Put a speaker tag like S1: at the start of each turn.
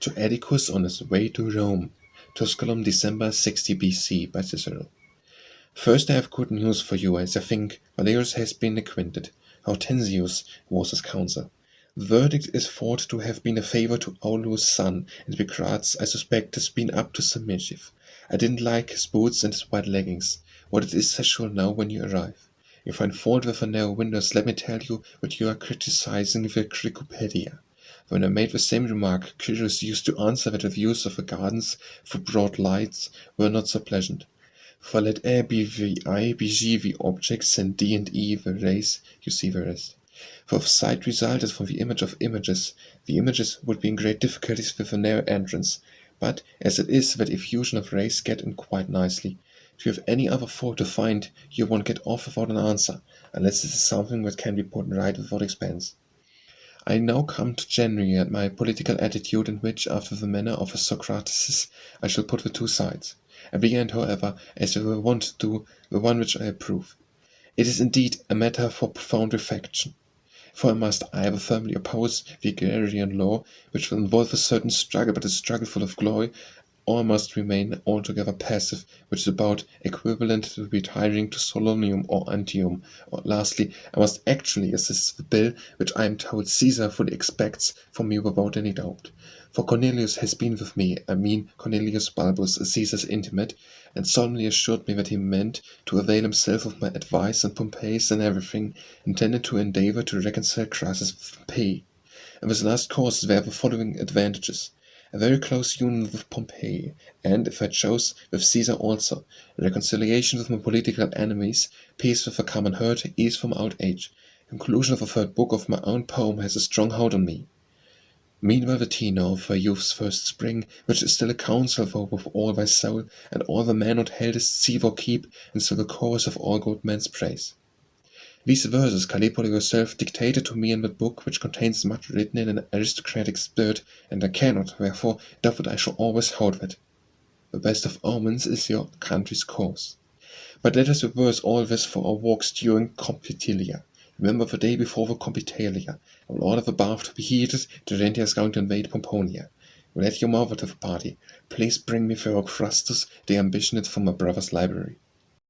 S1: To Atticus on his way to Rome. Tusculum, December 60 BC, by Cicero. First, I have good news for you, as I think Valerius has been acquitted. Hortensius was his counsel. The verdict is thought to have been a favour to Aulus' son, and Epicrates, I suspect, has been up to some mischief. I didn't like his boots and his white leggings. What it is I shall know when you arrive. If you find fault with the narrow windows, let me tell you that you are criticising the Cyropaedeia. When I made the same remark, Cyrus used to answer that the views of the gardens through broad lights were not so pleasant. For let A be the eye, be G the objects, and D and E the rays, you see the rest. For if sight resulted from the image of images, the images would be in great difficulties with a narrow entrance. But as it is that effusion of rays get in quite nicely, if you have any other fault to find, you won't get off without an answer, unless it is something that can be put right without expense. I now come to January and my political attitude, in which, after the manner of a Socrates, I shall put the two sides. At the end, however, as I will want to do, the one which I approve. It is indeed a matter for profound reflection. For I must either firmly oppose the agrarian law, which will involve a certain struggle, but a struggle full of glory, or I must remain altogether passive, which is about equivalent to retiring to Solonium or Antium, or lastly, I must actually assist the bill which I am told Caesar fully expects from me without any doubt. For Cornelius has been with me, I mean Cornelius Balbus, Caesar's intimate, and solemnly assured me that he meant to avail himself of my advice and Pompey's and everything, intended to endeavour to reconcile Crassus with Pompey. And this last cause there are the following advantages: a very close union with Pompey, and, if I chose, with Caesar also, reconciliation with my political enemies, peace with the common herd, ease from old age. Conclusion of the third book of my own poem has a strong hold on me. Meanwhile the tenor of thy youth's first spring, which is still a counsel for with all thy soul, and all the manhood heldest see or keep, and still the chorus of all good men's praise. These verses Calipoli yourself dictated to me in that book, which contains much written in an aristocratic spirit, and I cannot, therefore, doubt that I shall always hold it. The best of omens is your country's cause. But let us reverse all this for our walks during Compitalia. Remember the day before the Compitalia. I will order the bath to be heated. Terentia is going to invade Pomponia. Let your mother to the party. Please bring me Philocrustus, the ambitionate, from my brother's library.